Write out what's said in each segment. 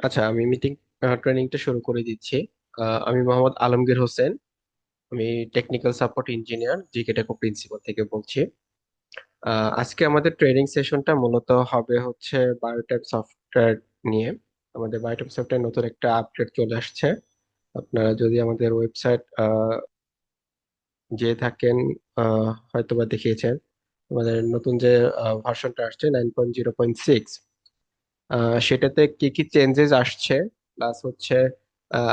আচ্ছা, আমি মিটিং ট্রেনিংটা শুরু করে দিচ্ছি। আমি মোহাম্মদ আলমগীর হোসেন। আমি টেকনিক্যাল সাপোর্ট ইঞ্জিনিয়ার, জিকে টেকো প্রিন্সিপাল থেকে বলছি। আজকে আমাদের ট্রেনিং সেশনটা মূলত হবে হচ্ছে বায়োটাইপ সফটওয়্যার নিয়ে। আমাদের বায়োটাইপ সফটওয়্যার নতুন একটা আপডেট চলে আসছে। আপনারা যদি আমাদের ওয়েবসাইট যে থাকেন, হয়তোবা দেখিয়েছেন। আমাদের নতুন যে ভার্সনটা আসছে 9.0.6, সেটাতে কি কি চেঞ্জেস আসছে, প্লাস হচ্ছে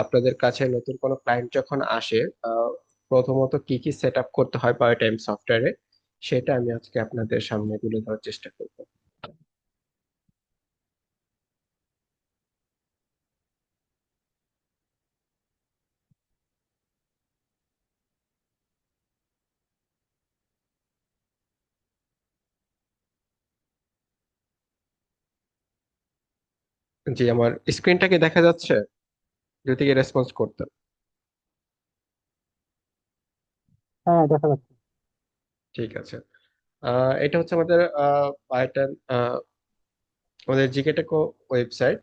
আপনাদের কাছে নতুন কোনো ক্লায়েন্ট যখন আসে, প্রথমত কি কি সেট আপ করতে হয় পাওয়ার টাইম সফটওয়্যারে, সেটা আমি আজকে আপনাদের সামনে তুলে ধরার চেষ্টা করব। জি, আমার স্ক্রিনটা কি দেখা যাচ্ছে? যদি কি রেসপন্স করতেন। হ্যাঁ, দেখা যাচ্ছে। ঠিক আছে। এটা হচ্ছে আমাদের পাইথন, আমাদের জিকেটেকো ওয়েবসাইট।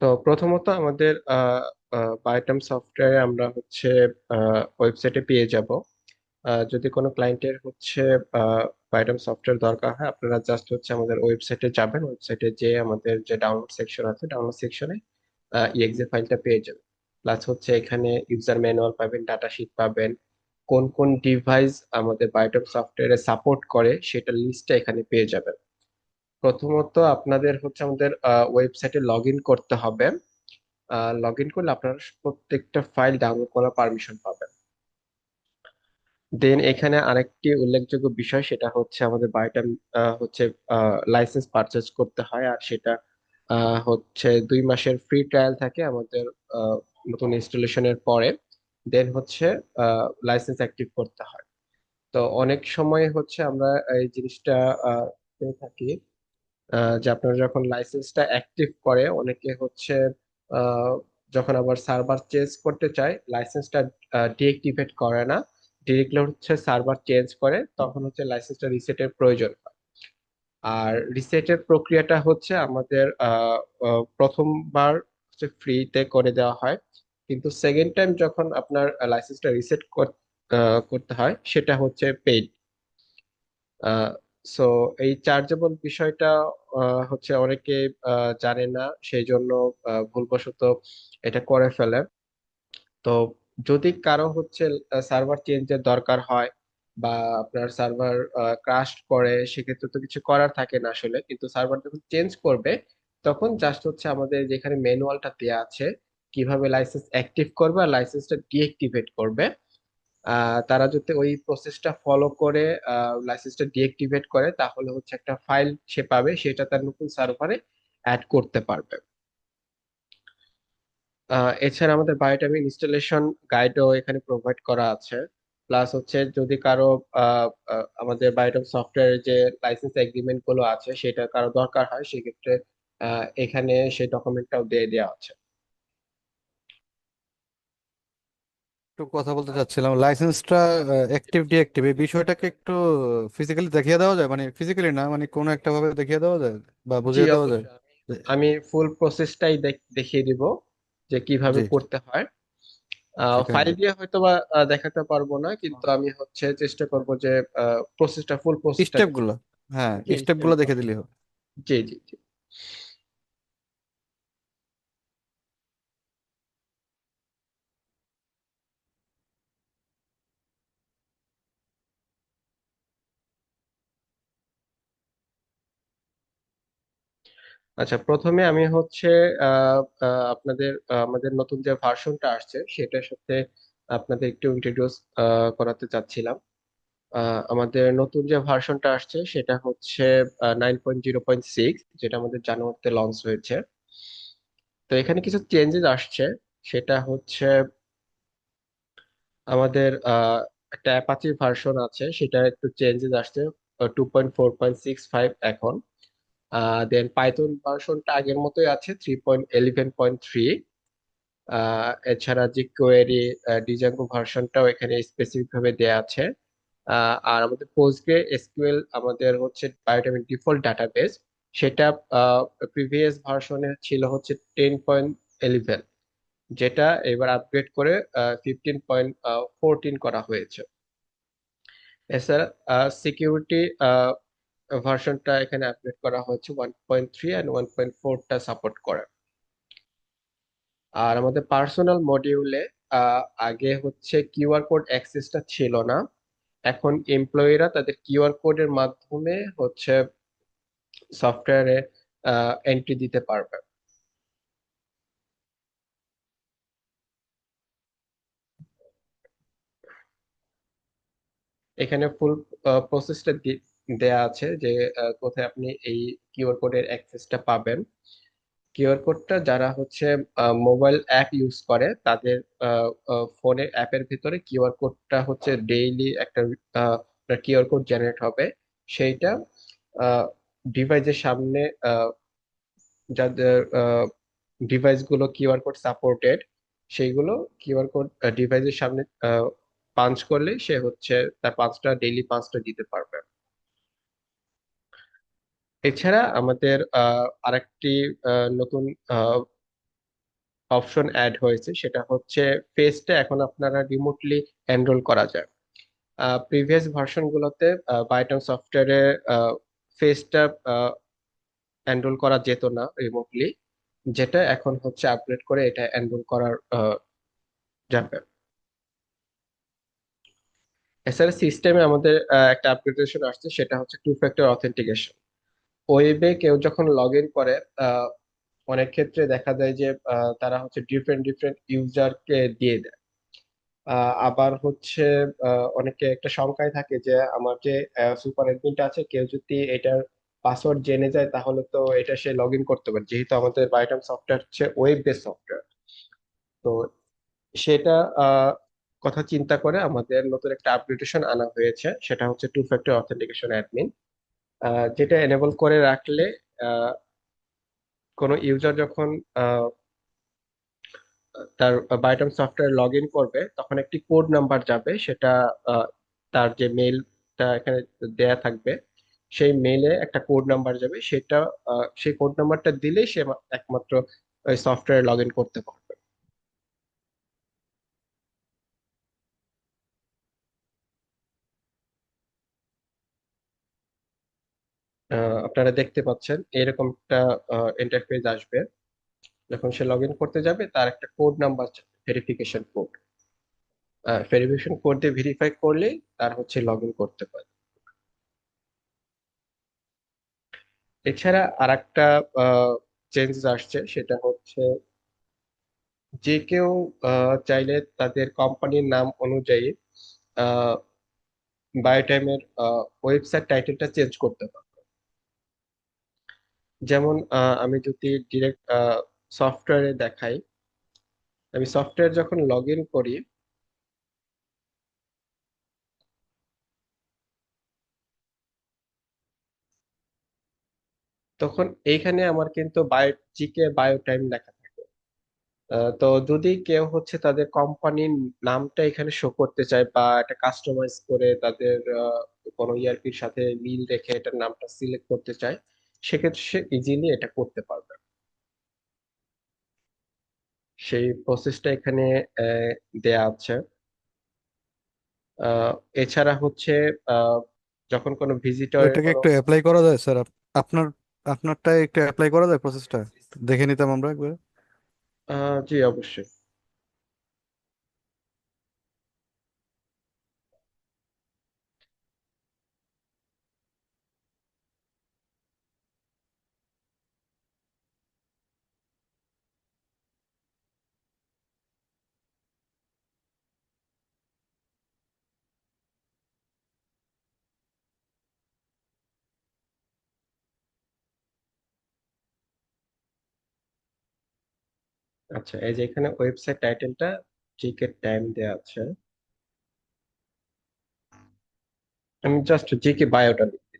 তো প্রথমত আমাদের পাইথন সফটওয়্যারে আমরা হচ্ছে ওয়েবসাইটে পেয়ে যাব। যদি কোনো ক্লায়েন্টের হচ্ছে পাইথন সফটওয়্যার দরকার হয়, আপনারা জাস্ট হচ্ছে আমাদের ওয়েবসাইটে যাবেন। ওয়েবসাইটে যে আমাদের যে ডাউনলোড সেকশন আছে, ডাউনলোড সেকশনে ইএক্সি ফাইলটা পেয়ে যাবেন। প্লাস হচ্ছে এখানে ইউজার ম্যানুয়াল পাবেন, ডাটা শিট পাবেন। কোন কোন ডিভাইস আমাদের পাইথন সফটওয়্যারে সাপোর্ট করে সেটা লিস্টটা এখানে পেয়ে যাবেন। প্রথমত আপনাদের হচ্ছে আমাদের ওয়েবসাইটে লগ ইন করতে হবে। লগ ইন করলে আপনারা প্রত্যেকটা ফাইল ডাউনলোড করার পারমিশন পাবেন। দেন এখানে আরেকটি উল্লেখযোগ্য বিষয়, সেটা হচ্ছে আমাদের বায়োটাইম হচ্ছে লাইসেন্স পারচেজ করতে হয়, আর সেটা হচ্ছে 2 মাসের ফ্রি ট্রায়াল থাকে আমাদের নতুন ইনস্টলেশনের পরে। দেন হচ্ছে লাইসেন্স অ্যাক্টিভ করতে হয়। তো অনেক সময় হচ্ছে আমরা এই জিনিসটা পেয়ে থাকি, যে আপনারা যখন লাইসেন্সটা অ্যাক্টিভ করে অনেকে হচ্ছে আহ, যখন আবার সার্ভার চেঞ্জ করতে চায়, লাইসেন্সটা ডিএক্টিভেট করে না, ডিরেক্টলি হচ্ছে সার্ভার চেঞ্জ করে, তখন হচ্ছে লাইসেন্সটা রিসেটের প্রয়োজন হয়। আর রিসেটের প্রক্রিয়াটা হচ্ছে আমাদের প্রথমবার হচ্ছে ফ্রিতে করে দেওয়া হয়, কিন্তু সেকেন্ড টাইম যখন আপনার লাইসেন্সটা রিসেট করতে হয় সেটা হচ্ছে পেইড। সো এই চার্জেবল বিষয়টা হচ্ছে অনেকে জানে না, সেই জন্য ভুলবশত এটা করে ফেলে। তো যদি কারো হচ্ছে সার্ভার চেঞ্জের দরকার হয়, বা আপনার সার্ভার ক্রাশ করে, সেক্ষেত্রে তো কিছু করার থাকে না আসলে, কিন্তু সার্ভার যখন চেঞ্জ করবে তখন জাস্ট হচ্ছে আমাদের যেখানে ম্যানুয়ালটা দেয়া আছে কিভাবে লাইসেন্স অ্যাক্টিভ করবে আর লাইসেন্সটা ডিএক্টিভেট করবে, তারা যদি ওই প্রসেসটা ফলো করে লাইসেন্সটা ডিএক্টিভেট করে, তাহলে হচ্ছে একটা ফাইল সে পাবে, সেটা তার নতুন সার্ভারে অ্যাড করতে পারবে। এছাড়া আমাদের বায়োটাইম ইনস্টলেশন গাইডও এখানে প্রোভাইড করা আছে। প্লাস হচ্ছে যদি কারো আমাদের বায়োটাইম সফটওয়্যারের যে লাইসেন্স এগ্রিমেন্ট গুলো আছে সেটা কারো দরকার হয়, সেক্ষেত্রে এখানে সেই ডকুমেন্টটাও দিয়ে দেওয়া আছে। একটু কথা বলতে চাচ্ছিলাম, লাইসেন্সটা অ্যাক্টিভ ডিঅ্যাক্টিভ এই বিষয়টাকে একটু ফিজিক্যালি দেখিয়ে দেওয়া যায়, মানে ফিজিক্যালি না, মানে কোনো একটা ভাবে দেখিয়ে দেওয়া যায় বা জি, বুঝিয়ে দেওয়া যায়? অবশ্যই আমি ফুল প্রসেসটাই দেখিয়ে দিব যে কিভাবে জি, করতে হয়। ফাইল সেখানে দিয়ে হয়তো বা দেখাতে পারবো না, কিন্তু আমি হচ্ছে চেষ্টা করব যে প্রসেসটা, ফুল প্রসেসটা স্টেপ দেখে। গুলো, হ্যাঁ জি, স্টেপ গুলো দেখে দিলেই হবে। জি, জি, জি। আচ্ছা, প্রথমে আমি হচ্ছে আপনাদের আমাদের নতুন যে ভার্সনটা আসছে সেটার সাথে আপনাদের একটু ইন্ট্রোডিউস করাতে চাচ্ছিলাম। আমাদের নতুন যে ভার্সনটা আসছে সেটা হচ্ছে 9.0.6, যেটা আমাদের জানুয়ারিতে লঞ্চ হয়েছে। তো এখানে কিছু চেঞ্জেস আসছে। সেটা হচ্ছে আমাদের একটা অ্যাপাচি ভার্সন আছে, সেটা একটু চেঞ্জেস আসছে। 2.4.65 এখন। দেন পাইথন ভার্সনটা আগের মতোই আছে 3.11.3। এছাড়া যে কোয়েরি ডিজাঙ্গো ভার্সনটাও এখানে স্পেসিফিক ভাবে দেয়া আছে। আর আমাদের পোস্টগ্রে এসকিউএল আমাদের হচ্ছে বায়োটাইমের ডিফল্ট ডাটাবেস, সেটা প্রিভিয়াস ভার্সনে ছিল হচ্ছে 10.11, যেটা এবার আপগ্রেড করে 15.14 করা হয়েছে। এছাড়া সিকিউরিটি ভার্সনটা এখানে আপগ্রেড করা হয়েছে 1.3 অ্যান্ড 1.4টা সাপোর্ট করে। আর আমাদের পার্সোনাল মডিউলে আগে হচ্ছে কিউআর কোড অ্যাক্সেসটা ছিল না, এখন এমপ্লয়িরা তাদের কিউআর কোডের মাধ্যমে হচ্ছে সফটওয়্যারে এন্ট্রি দিতে পারবে। এখানে ফুল প্রসেসটা দেয়া আছে যে কোথায় আপনি এই কিউআর কোডের অ্যাক্সেসটা পাবেন। কিউআর কোডটা যারা হচ্ছে মোবাইল অ্যাপ ইউজ করে তাদের ফোনের অ্যাপের ভিতরে কিউআর কোডটা হচ্ছে ডেইলি একটা কিউআর কোড জেনারেট হবে। সেইটা ডিভাইসের সামনে যাদের ডিভাইস গুলো কিউআর কোড সাপোর্টেড, সেইগুলো কিউআর কোড ডিভাইসের সামনে পাঞ্চ করলে সে হচ্ছে তার 5টা ডেইলি 5টা দিতে পারবে। এছাড়া আমাদের আরেকটি নতুন অপশন অ্যাড হয়েছে, সেটা হচ্ছে ফেসটা এখন আপনারা রিমোটলি এনরোল করা যায়। প্রিভিয়াস ভার্সন গুলোতে বাইটাম সফটওয়্যারে ফেসটা এনরোল করা যেত না রিমোটলি, যেটা এখন হচ্ছে আপগ্রেড করে এটা এনরোল করার যাবে। এছাড়া সিস্টেমে আমাদের একটা আপগ্রেডেশন আসছে, সেটা হচ্ছে টু ফ্যাক্টর অথেন্টিকেশন। ওয়েবে কেউ যখন লগ ইন করে আহ, অনেক ক্ষেত্রে দেখা যায় যে তারা হচ্ছে ডিফারেন্ট ডিফারেন্ট ইউজারকে দিয়ে দেয়। আবার হচ্ছে অনেকে একটা শঙ্কায় থাকে যে আমার যে সুপার অ্যাডমিনটা আছে, কেউ যদি এটার পাসওয়ার্ড জেনে যায় তাহলে তো এটা সে লগ ইন করতে পারে, যেহেতু আমাদের বাইটাম সফটওয়্যার হচ্ছে ওয়েব বেস সফটওয়্যার। তো সেটা আহ, কথা চিন্তা করে আমাদের নতুন একটা আপগ্রেডেশন আনা হয়েছে, সেটা হচ্ছে টু ফ্যাক্টর অথেন্টিকেশন অ্যাডমিন, যেটা এনেবল করে রাখলে আহ, কোনো ইউজার যখন তার বাইটাম সফটওয়্যার লগ ইন করবে তখন একটি কোড নাম্বার যাবে, সেটা আহ, তার যে মেইলটা এখানে দেয়া থাকবে সেই মেইলে একটা কোড নাম্বার যাবে, সেটা সেই কোড নাম্বারটা দিলেই সে একমাত্র ওই সফটওয়্যার লগ ইন করতে পারবে। আপনারা দেখতে পাচ্ছেন এরকম একটা ইন্টারফেস আসবে। যখন সে লগ ইন করতে যাবে তার একটা code number, verification code, verification code দিয়ে ভেরিফাই করলেই তার হচ্ছে লগ ইন করতে পারে। এছাড়া আরেকটা চেঞ্জেস আসছে, সেটা হচ্ছে যে কেউ চাইলে তাদের কোম্পানির নাম অনুযায়ী বায়োটাইমের ওয়েবসাইট টাইটেলটা চেঞ্জ করতে পারবে। যেমন আমি যদি ডিরেক্ট সফটওয়্যারে দেখাই, আমি সফটওয়্যার যখন লগ ইন করি তখন এইখানে আমার কিন্তু জিকে বায়োটাইম লেখা থাকে। তো যদি কেউ হচ্ছে তাদের কোম্পানির নামটা এখানে শো করতে চায় বা এটা কাস্টমাইজ করে তাদের কোনো ইআরপির সাথে মিল রেখে এটার নামটা সিলেক্ট করতে চায়, সেক্ষেত্রে সে ইজিলি এটা করতে পারবে। সেই প্রসেসটা এখানে আহ, দেয়া আছে। আহ, এছাড়া হচ্ছে আহ, যখন কোনো ভিজিটরের এটাকে কোনো একটু অ্যাপ্লাই করা যায় স্যার? আপনার আপনারটাই একটু অ্যাপ্লাই করা যায় প্রসেসটা? দেখে নিতাম আমরা একবার। জি অবশ্যই। আচ্ছা, এই যে এখানে ওয়েবসাইট টাইটেলটা জিকে টাইম দেয়া আছে, আমি জাস্ট জিকে বায়োটা লিখি।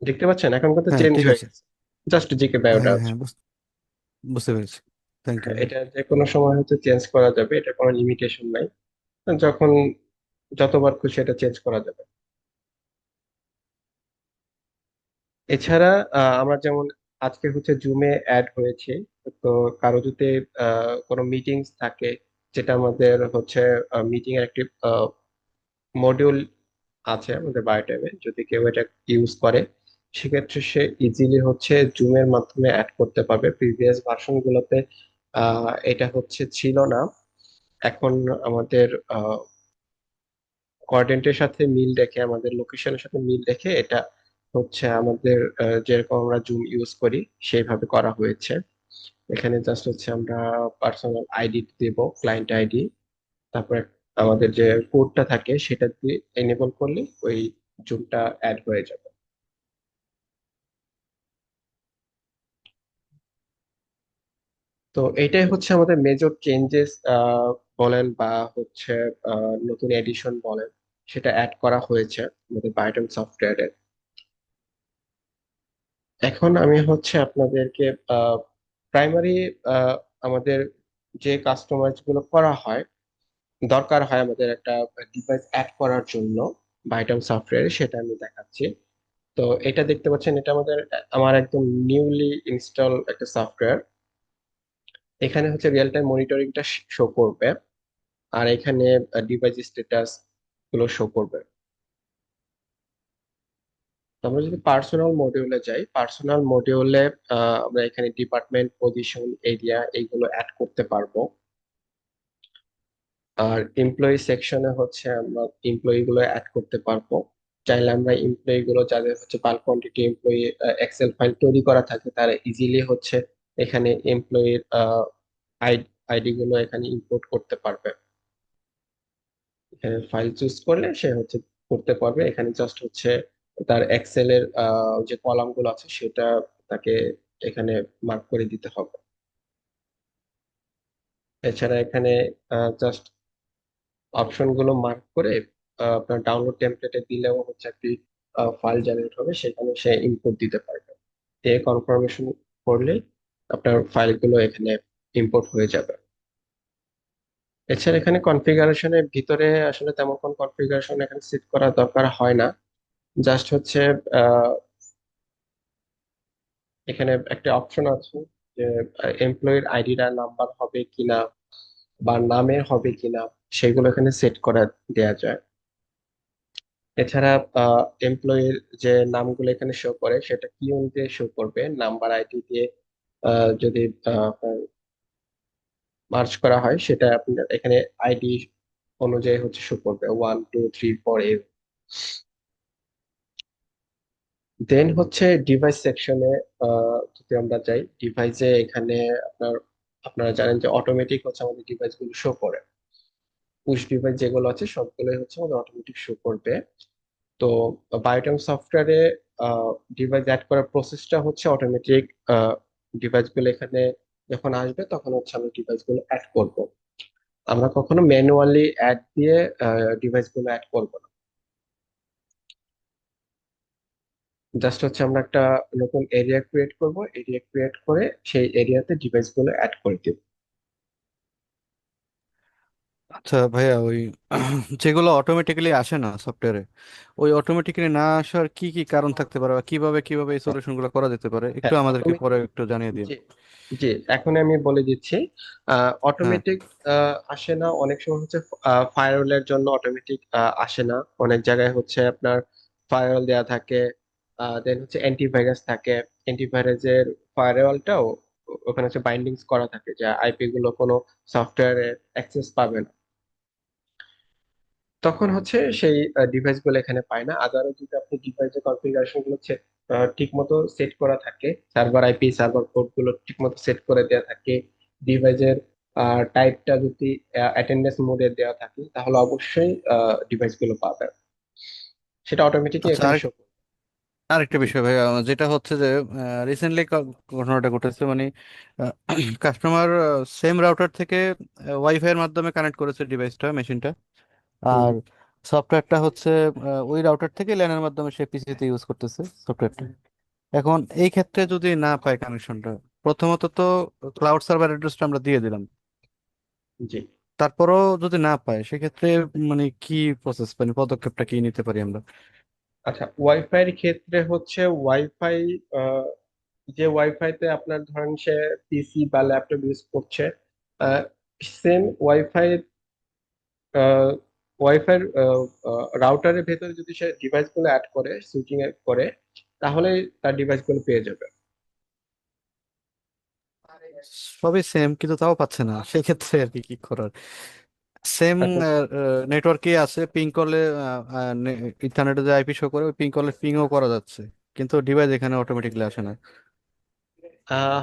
দেখতে পাচ্ছেন এখন কিন্তু হ্যাঁ চেঞ্জ ঠিক হয়ে আছে। গেছে, জাস্ট জিকে বায়োটা হ্যাঁ আছে। হ্যাঁ বুঝতে পেরেছি। থ্যাংক ইউ হ্যাঁ, ভাই। এটা যে কোনো সময় হচ্ছে চেঞ্জ করা যাবে, এটা কোনো লিমিটেশন নাই, যখন যতবার খুশি এটা চেঞ্জ করা যাবে। এছাড়া আমরা যেমন আজকে হচ্ছে জুমে অ্যাড হয়েছে, তো কারো যদি কোনো মিটিংস থাকে, যেটা আমাদের হচ্ছে মিটিং এর একটি মডিউল আছে আমাদের বায়োটাইমে, যদি কেউ এটা ইউজ করে সেক্ষেত্রে সে ইজিলি হচ্ছে জুমের মাধ্যমে অ্যাড করতে পারবে। প্রিভিয়াস ভার্সন গুলোতে এটা হচ্ছে ছিল না। এখন আমাদের কোঅর্ডিনেটের সাথে মিল রেখে, আমাদের লোকেশনের সাথে মিল রেখে এটা হচ্ছে আমাদের যেরকম আমরা জুম ইউজ করি সেইভাবে করা হয়েছে। এখানে জাস্ট হচ্ছে আমরা পার্সোনাল আইডি দেব, ক্লায়েন্ট আইডি, তারপরে আমাদের যে কোডটা থাকে সেটা দিয়ে এনেবল করলে ওই জুমটা অ্যাড হয়ে যাবে। তো এইটাই হচ্ছে আমাদের মেজর চেঞ্জেস বলেন বা হচ্ছে নতুন এডিশন বলেন, সেটা অ্যাড করা হয়েছে আমাদের বায়োটেম সফটওয়্যারে। এখন আমি হচ্ছে আপনাদেরকে প্রাইমারি আমাদের যে কাস্টমাইজ গুলো করা হয়, দরকার হয় আমাদের একটা ডিভাইস অ্যাড করার জন্য বাইটাম সফটওয়্যারে, সেটা আমি দেখাচ্ছি। তো এটা দেখতে পাচ্ছেন, এটা আমার একদম নিউলি ইনস্টল একটা সফটওয়্যার। এখানে হচ্ছে রিয়েল টাইম মনিটরিংটা শো করবে, আর এখানে ডিভাইস স্ট্যাটাস গুলো শো করবে। তো আমরা যদি পার্সোনাল মডিউলে যাই, পার্সোনাল মডিউলে আমরা এখানে ডিপার্টমেন্ট, পজিশন, এরিয়া এইগুলো অ্যাড করতে পারবো। আর এমপ্লয়ি সেকশনে হচ্ছে আমরা এমপ্লয়ি গুলো অ্যাড করতে পারবো। চাইলে আমরা এমপ্লয়ি গুলো যাদের হচ্ছে bulk quantity employee excel file তৈরি করা থাকে, তারা ইজিলি হচ্ছে এখানে এমপ্লয়ির আইডি গুলো এখানে ইম্পোর্ট করতে পারবে। এখানে ফাইল চুজ করলে সে হচ্ছে করতে পারবে। এখানে জাস্ট হচ্ছে তার এক্সেল এর যে কলাম গুলো আছে সেটা তাকে এখানে মার্ক করে দিতে হবে। এছাড়া এখানে জাস্ট অপশন গুলো মার্ক করে আপনার ডাউনলোড টেমপ্লেটে দিলেও হচ্ছে একটি ফাইল জেনারেট হবে, সেখানে সে ইনপুট দিতে পারবে। এ কনফার্মেশন করলেই আপনার ফাইলগুলো এখানে ইম্পোর্ট হয়ে যাবে। এছাড়া এখানে কনফিগারেশনের ভিতরে আসলে তেমন কোন কনফিগারেশন এখানে সেট করা দরকার হয় না। জাস্ট হচ্ছে আহ, এখানে একটা অপশন আছে যে এমপ্লয়ির আইডিটা নাম্বার হবে কিনা বা নামের হবে কিনা, সেগুলো এখানে সেট করে দেয়া যায়। এছাড়া এমপ্লয়ির যে নামগুলো এখানে শো করে সেটা কি অনুযায়ী শো করবে, নাম্বার আইডি দিয়ে যদি মার্চ করা হয় সেটা আপনার এখানে আইডি অনুযায়ী হচ্ছে শো করবে, 1 2 3 4 এই। দেন হচ্ছে ডিভাইস সেকশনে যদি আমরা যাই, ডিভাইসে এখানে আপনার আপনারা জানেন যে অটোমেটিক হচ্ছে আমাদের ডিভাইস গুলো শো করে। পুশ ডিভাইস যেগুলো আছে সবগুলোই হচ্ছে আমাদের অটোমেটিক শো করবে। তো বায়োটেম সফটওয়্যারে ডিভাইস অ্যাড করার প্রসেসটা হচ্ছে অটোমেটিক। ডিভাইস গুলো এখানে যখন আসবে তখন হচ্ছে আমরা ডিভাইস গুলো অ্যাড করব। আমরা কখনো ম্যানুয়ালি অ্যাড দিয়ে ডিভাইস গুলো অ্যাড করব না। জাস্ট হচ্ছে আমরা একটা নতুন এরিয়া ক্রিয়েট করব, এরিয়া ক্রিয়েট করে সেই এরিয়াতে ডিভাইস গুলো অ্যাড করে দিব। আচ্ছা ভাইয়া, ওই যেগুলো অটোমেটিক্যালি আসে না সফটওয়্যারে, ওই অটোমেটিক্যালি না আসার কি কি কারণ থাকতে পারে, বা কিভাবে কিভাবে এই সলিউশনগুলো করা যেতে পারে, একটু হ্যাঁ, আমাদেরকে অটোমেটিক। পরে একটু জানিয়ে দিন। জি, জি, এখন আমি বলে দিচ্ছি। হ্যাঁ। অটোমেটিক আসে না অনেক সময় হচ্ছে, ফায়ারওয়ালের জন্য অটোমেটিক আসে না। অনেক জায়গায় হচ্ছে আপনার ফায়ারওয়াল দেয়া থাকে, দেন হচ্ছে অ্যান্টিভাইরাস থাকে। অ্যান্টিভাইরাসের ফায়ারওয়ালটাও ওখানে হচ্ছে বাইন্ডিংস করা থাকে যে আইপি গুলো কোনো সফটওয়্যারে অ্যাক্সেস পাবে না, তখন হচ্ছে সেই ডিভাইস গুলো এখানে পায় না। আদারও যদি আপনি ডিভাইসের কনফিগারেশন গুলো ঠিক মতো সেট করা থাকে, সার্ভার আইপি সার্ভার পোর্ট গুলো ঠিক মতো সেট করে দেওয়া থাকে, ডিভাইসের টাইপটা যদি অ্যাটেন্ডেন্স মোডে দেওয়া থাকে, তাহলে অবশ্যই ডিভাইস গুলো পাবে, সেটা অটোমেটিকই আচ্ছা, এখানে শো করবে। আরেকটা বিষয় ভাই, যেটা হচ্ছে যে রিসেন্টলি ঘটনাটা ঘটেছে, মানে কাস্টমার সেম রাউটার থেকে ওয়াইফাই এর মাধ্যমে কানেক্ট করেছে ডিভাইসটা, মেশিনটা। হুম, আর হুম। সফটওয়্যারটা হচ্ছে ওই রাউটার থেকে ল্যানের মাধ্যমে সে পিসিতে ইউজ করতেছে সফটওয়্যারটা। এখন এই ক্ষেত্রে যদি না পায় কানেকশনটা, প্রথমত তো ক্লাউড সার্ভার অ্যাড্রেসটা আমরা দিয়ে দিলাম, জি। তারপরও যদি না পায় সেক্ষেত্রে মানে কি প্রসেস, মানে পদক্ষেপটা কি নিতে পারি আমরা? আচ্ছা, ওয়াইফাই এর ক্ষেত্রে হচ্ছে ওয়াইফাই, যে ওয়াইফাইতে আপনার ধরেন সে পিসি বা ল্যাপটপ ইউজ করছে, সেম ওয়াইফাই ওয়াইফাই রাউটারের ভেতরে যদি সে ডিভাইস গুলো অ্যাড করে, সুইচিং করে, তাহলে তার ডিভাইস গুলো পেয়ে যাবে। সবই সেম কিন্তু তাও পাচ্ছে না, সেক্ষেত্রে আর কি কি করার? সেম আচ্ছা, নেটওয়ার্কে আছে, পিং করলে ইথারনেটে যে আইপি শো করে, ওই পিং করলে পিংও করা যাচ্ছে, কিন্তু ডিভাইস এখানে অটোমেটিকলি আসে না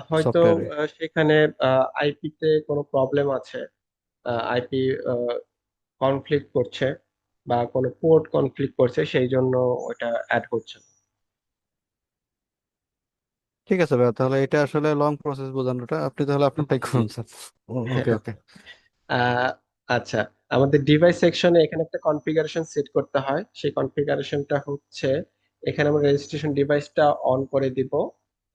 হয়তো সফটওয়্যারে। সেখানে আইপি তে কোনো প্রবলেম আছে, আইপি কনফ্লিক্ট করছে বা কোনো পোর্ট কনফ্লিক্ট করছে, সেই জন্য ওটা অ্যাড হচ্ছে না। ঠিক আছে ভাইয়া, তাহলে এটা আসলে লং প্রসেস বোঝানোটা, আপনি তাহলে আপনারটাই জি। করুন স্যার। ওকে ওকে। আহ, আচ্ছা, আমাদের ডিভাইস সেকশনে এখানে একটা কনফিগারেশন সেট করতে হয়। সেই কনফিগারেশনটা হচ্ছে, এখানে আমরা রেজিস্ট্রেশন ডিভাইসটা অন করে দিব,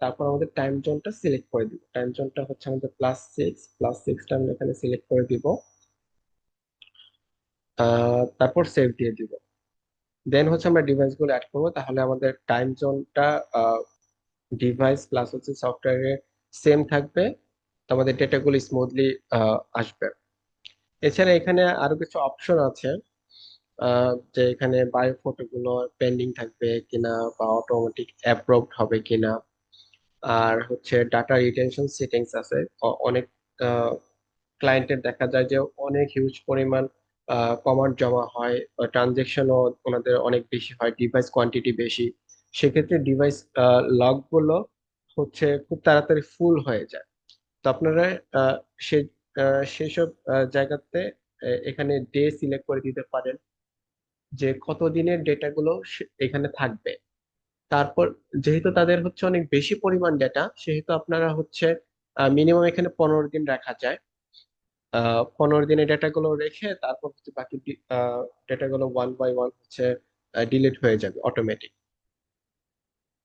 তারপর আমাদের টাইম জোনটা সিলেক্ট করে দিব। টাইম জোনটা হচ্ছে আমাদের +6, +6টা আমরা এখানে সিলেক্ট করে দিব। তারপর সেভ দিয়ে দিব। দেন হচ্ছে আমরা ডিভাইস গুলো অ্যাড করবো, তাহলে আমাদের টাইম জোনটা ডিভাইস প্লাস হচ্ছে সফটওয়্যারে সেম থাকবে, তো আমাদের ডেটাগুলো স্মুথলি আসবে। এছাড়া এখানে আরো কিছু অপশন আছে, যে এখানে বায়ো ফটো গুলো পেন্ডিং থাকবে কিনা বা অটোমেটিক অ্যাপ্রুভড হবে কিনা। আর হচ্ছে ডাটা রিটেনশন সেটিংস আছে। অনেক ক্লায়েন্টের দেখা যায় যে অনেক হিউজ পরিমাণ কমান্ড জমা হয়, ট্রানজেকশনও ওনাদের অনেক বেশি হয়, ডিভাইস কোয়ান্টিটি বেশি। সেক্ষেত্রে ডিভাইস লগ গুলো হচ্ছে খুব তাড়াতাড়ি ফুল হয়ে যায়। তো আপনারা আহ, সে সেসব জায়গাতে এখানে ডে সিলেক্ট করে দিতে পারেন, যে কত দিনের ডেটা গুলো এখানে থাকবে। তারপর যেহেতু তাদের হচ্ছে অনেক বেশি পরিমাণ ডেটা, সেহেতু আপনারা হচ্ছে মিনিমাম এখানে 15 দিন রাখা যায়। 15 দিনের ডেটা গুলো রেখে তারপর হচ্ছে বাকি ডেটা গুলো ওয়ান বাই ওয়ান হচ্ছে ডিলিট হয়ে যাবে অটোমেটিক।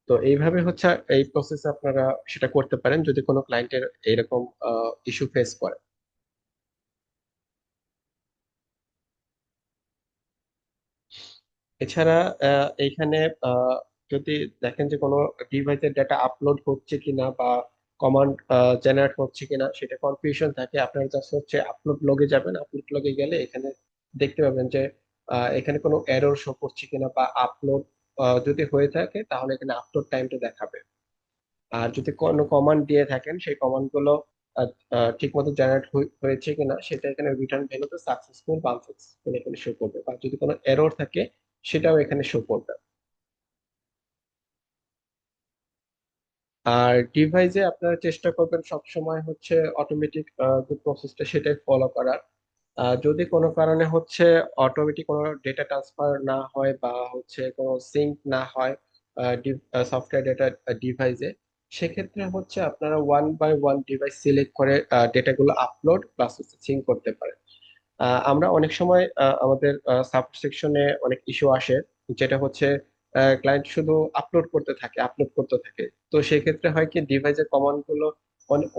তো এইভাবে হচ্ছে এই প্রসেস আপনারা সেটা করতে পারেন যদি কোনো ক্লায়েন্টের এরকম ইস্যু ফেস করে। এছাড়া এইখানে আহ, যদি দেখেন যে কোনো ডিভাইসের ডেটা আপলোড হচ্ছে কিনা বা কমান্ড জেনারেট হচ্ছে কিনা, সেটা কনফিউশন থাকে, আপনারা জাস্ট হচ্ছে আপলোড লগে যাবেন। আপলোড লগে গেলে এখানে দেখতে পাবেন যে এখানে কোনো এরর শো করছে কিনা বা আপলোড যদি হয়ে থাকে তাহলে এখানে আপলোড টাইমটা দেখাবে। আর যদি কোনো কমান্ড দিয়ে থাকেন সেই কমান্ড গুলো ঠিক মতো জেনারেট হয়েছে কিনা সেটা এখানে রিটার্ন ভ্যালুতে সাকসেসফুল বা আনসাকসেসফুল এখানে শো করবে, বা যদি কোনো এরর থাকে সেটাও এখানে শো করবে। আর ডিভাইসে আপনারা চেষ্টা করবেন সব সময় হচ্ছে অটোমেটিক যে প্রসেসটা সেটাই ফলো করার। যদি কোনো কারণে হচ্ছে অটোমেটিক কোনো ডেটা ট্রান্সফার না হয় বা হচ্ছে কোনো সিঙ্ক না হয় সফটওয়্যার ডেটা ডিভাইসে, সেক্ষেত্রে হচ্ছে আপনারা one by one device select করে ডেটাগুলো আপলোড প্লাস হচ্ছে সিঙ্ক করতে পারেন। আমরা অনেক সময় আমাদের সাপোর্ট সেকশনে অনেক ইস্যু আসে, যেটা হচ্ছে ক্লায়েন্ট শুধু আপলোড করতে থাকে। তো সেক্ষেত্রে হয় কি, ডিভাইসের কমান্ড গুলো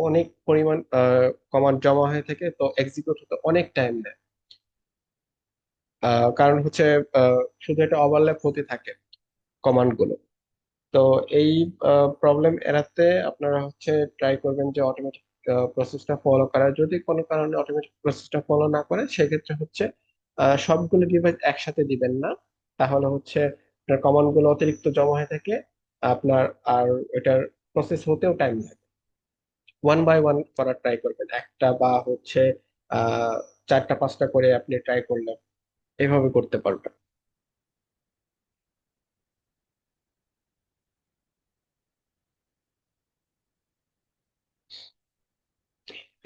অনেক পরিমাণ কমান্ড জমা হয়ে থাকে, তো এক্সিকিউট হতে অনেক টাইম নেয়। কারণ হচ্ছে শুধু এটা ওভারল্যাপ হতে থাকে কমান্ড গুলো। তো এই প্রবলেম এড়াতে আপনারা হচ্ছে ট্রাই করবেন যে অটোমেটিক প্রসেসটা ফলো করার। যদি কোনো কারণে অটোমেটিক প্রসেসটা ফলো না করে, সেক্ষেত্রে হচ্ছে সবগুলো ডিভাইস একসাথে দিবেন না, তাহলে হচ্ছে আপনার কমান্ড গুলো অতিরিক্ত জমা হয়ে থাকে আপনার, আর এটার প্রসেস হতেও টাইম লাগে। ওয়ান বাই ওয়ান করার ট্রাই করবেন, একটা বা হচ্ছে আহ 4টা 5টা করে আপনি ট্রাই করলেন, এভাবে করতে পারবেন।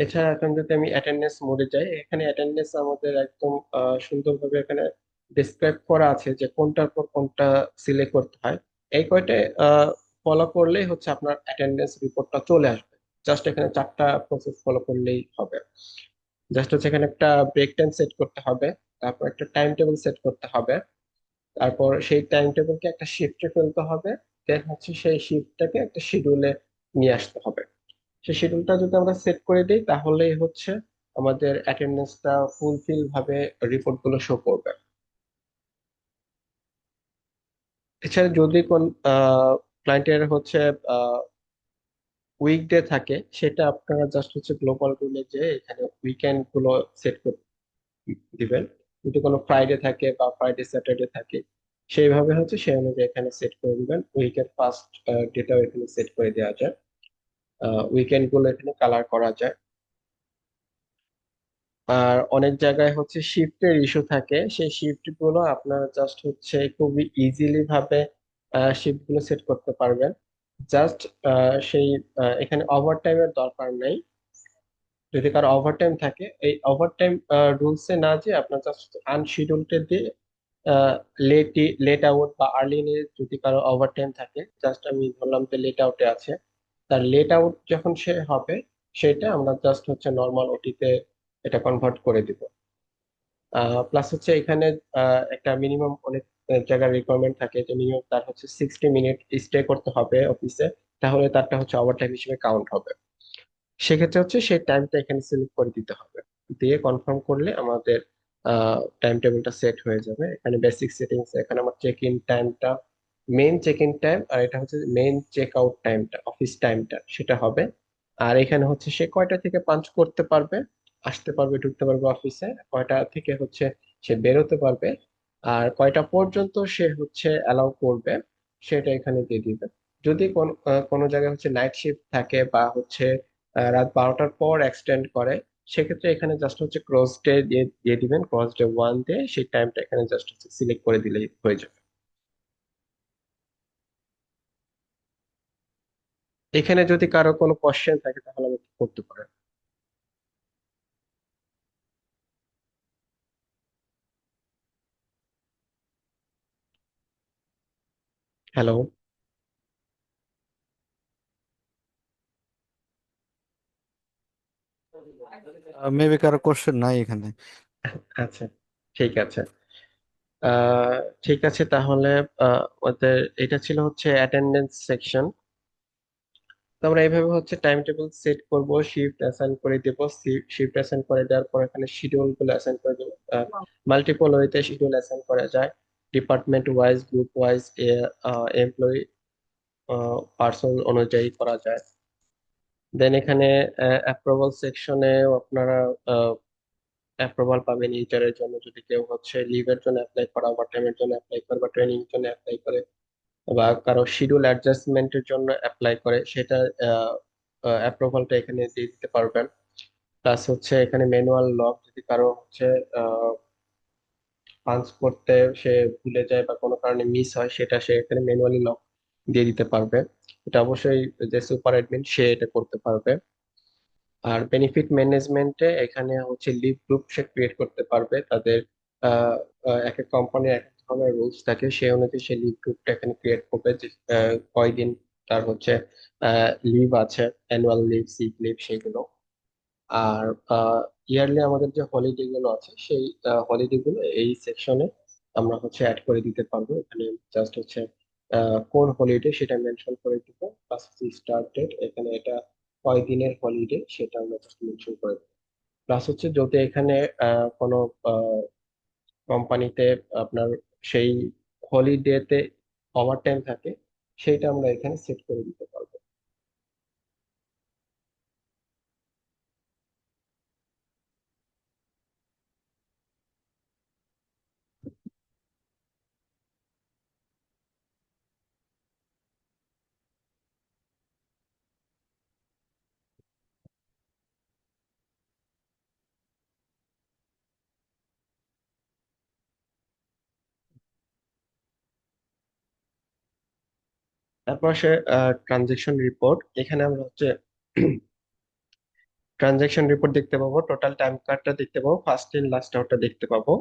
এছাড়া এখন যদি আমি অ্যাটেন্ডেন্স মোডে যাই, এখানে অ্যাটেন্ডেন্স আমাদের একদম সুন্দরভাবে এখানে ডিসক্রাইব করা আছে যে কোনটার পর কোনটা সিলেক্ট করতে হয়। এই কয়টা ফলো করলেই হচ্ছে আপনার অ্যাটেন্ডেন্স রিপোর্টটা চলে আসবে। জাস্ট এখানে 4টা প্রসেস ফলো করলেই হবে। জাস্ট হচ্ছে এখানে একটা ব্রেক টাইম সেট করতে হবে। তারপর একটা টাইম টেবিল সেট করতে হবে। তারপর সেই টাইম টেবিলকে একটা শিফটে ফেলতে হবে। দেন হচ্ছে সেই শিফটটাকে একটা শিডিউলে নিয়ে আসতে হবে। সেই শিডিউলটা যদি আমরা সেট করে দিই তাহলেই হচ্ছে আমাদের অ্যাটেন্ডেন্সটা ফুলফিল ভাবে রিপোর্ট গুলো শো করবে। এছাড়া যদি কোন ক্লায়েন্টের হচ্ছে উইকডে থাকে, সেটা আপনারা জাস্ট হচ্ছে গ্লোবাল রুলে যে এখানে উইকেন্ড গুলো সেট করে দিবেন। যদি কোনো ফ্রাইডে থাকে বা ফ্রাইডে স্যাটারডে থাকে, সেইভাবে হচ্ছে সেই অনুযায়ী এখানে সেট করে দিবেন। উইকের ফার্স্ট ডেটাও এখানে সেট করে দেওয়া যায়। উইকেন্ড গুলো এখানে কালার করা যায়। আর অনেক জায়গায় হচ্ছে শিফটের ইস্যু থাকে, সেই শিফট গুলো আপনারা জাস্ট হচ্ছে খুবই ইজিলি ভাবে শিফট গুলো সেট করতে পারবেন। জাস্ট সেই এখানে ওভার টাইমের দরকার নেই। যদি কারো ওভারটাইম থাকে, এই ওভারটাইম রুলসে না যে আপনার জাস্ট আনশিডিউলড দিয়ে লেট লেট আউট বা আর্লি যদি কারো ওভারটাইম থাকে, জাস্ট আমি ধরলাম যে লেট আউটে আছে, তার লেট আউট যখন সে হবে সেটা আমরা জাস্ট হচ্ছে নর্মাল ওটিতে এটা কনভার্ট করে দিব। প্লাস হচ্ছে এখানে একটা মিনিমাম অনেক জায়গার রিকোয়ারমেন্ট থাকে যে মিনিমাম তার হচ্ছে 60 মিনিট স্টে করতে হবে অফিসে, তাহলে তারটা হচ্ছে ওভারটাইম হিসেবে কাউন্ট হবে। সেক্ষেত্রে হচ্ছে সেই টাইমটা এখানে সিলেক্ট করে দিতে হবে। দিয়ে কনফার্ম করলে আমাদের টাইম টেবিলটা সেট হয়ে যাবে। এখানে বেসিক সেটিংস, এখানে আমার চেক ইন টাইমটা, মেইন চেক ইন টাইম, আর এটা হচ্ছে মেইন চেক আউট টাইমটা, অফিস টাইমটা সেটা হবে। আর এখানে হচ্ছে সে কয়টা থেকে পাঞ্চ করতে পারবে, আসতে পারবে, ঢুকতে পারবে অফিসে, কয়টা থেকে হচ্ছে সে বেরোতে পারবে, আর কয়টা পর্যন্ত সে হচ্ছে অ্যালাউ করবে, সেটা এখানে দিয়ে দিবে। যদি কোনো জায়গায় হচ্ছে নাইট শিফট থাকে বা হচ্ছে রাত 12টার পর এক্সটেন্ড করে, সেক্ষেত্রে এখানে জাস্ট হচ্ছে ক্রস ডে দিয়ে দিয়ে দিবেন, ক্রস ডে 1 দিয়ে সেই টাইমটা এখানে জাস্ট হচ্ছে সিলেক্ট করে দিলেই হয়ে যাবে। এখানে যদি কারো কোনো কোশ্চেন থাকে তাহলে আমাকে করতে পারেন। হ্যালো। মেবি কারো কোশ্চেন নাই এখানে। আচ্ছা, ঠিক আছে। আহ ঠিক আছে তাহলে। ওদের এটা ছিল হচ্ছে অ্যাটেন্ডেন্স সেকশন। তো আমরা এইভাবে হচ্ছে টাইম টেবিল সেট করব, শিফট অ্যাসাইন করে দেব। শিফট অ্যাসাইন করে দেওয়ার পর এখানে শিডিউল গুলো অ্যাসাইন করে দেবো। মাল্টিপল ওয়েতে শিডিউল অ্যাসাইন করা যায়, department wise, group wise, employee person অনুযায়ী করা যায়। দেন এখানে অ্যাপ্রুভাল সেকশনে আপনারা অ্যাপ্রুভাল পাবেন এইচআর এর জন্য, যদি কেউ হচ্ছে লিভের জন্য অ্যাপ্লাই করে, ওভারটাইমের জন্য অ্যাপ্লাই করে, বা ট্রেনিং এর জন্য অ্যাপ্লাই করে, বা কারো শিডিউল অ্যাডজাস্টমেন্টের জন্য অ্যাপ্লাই করে, সেটা অ্যাপ্রুভালটা এখানে দিয়ে দিতে পারবেন। প্লাস হচ্ছে এখানে ম্যানুয়াল লক, যদি কারো হচ্ছে পাঞ্চ করতে সে ভুলে যায় বা কোনো কারণে মিস হয়, সেটা সে এখানে ম্যানুয়ালি লক দিয়ে দিতে পারবে। এটা অবশ্যই যে সুপার অ্যাডমিন সে এটা করতে পারবে। আর বেনিফিট ম্যানেজমেন্টে এখানে হচ্ছে লিভ গ্রুপ সে ক্রিয়েট করতে পারবে। তাদের আহ, এক এক কোম্পানির এক এক ধরনের রুলস থাকে, সেই অনুযায়ী সে লিভ গ্রুপটা এখানে ক্রিয়েট করবে যে কয়দিন তার হচ্ছে লিভ আছে, অ্যানুয়াল লিভ, সিক লিভ, সেগুলো। আর ইয়ারলি আমাদের যে হলিডে গুলো আছে, সেই হলিডে গুলো এই সেকশনে আমরা হচ্ছে অ্যাড করে দিতে পারবো। এখানে জাস্ট হচ্ছে কোন হলিডে সেটা মেনশন করে দিব, প্লাস স্টার্ট ডেট, এখানে এটা কয় দিনের হলিডে সেটা আমরা জাস্ট মেনশন করে দিব। প্লাস হচ্ছে যদি এখানে কোনো কোম্পানিতে আপনার সেই হলিডেতে ওভারটাইম থাকে, সেইটা আমরা এখানে সেট করে দিতে পারবো। তারপর সে ট্রানজেকশন রিপোর্ট, এখানে আমরা হচ্ছে ট্রানজেকশন রিপোর্ট দেখতে পাবো, টোটাল টাইম কার্ডটা দেখতে পাবো, ফার্স্ট ইন লাস্ট আউটটা দেখতে পাবো।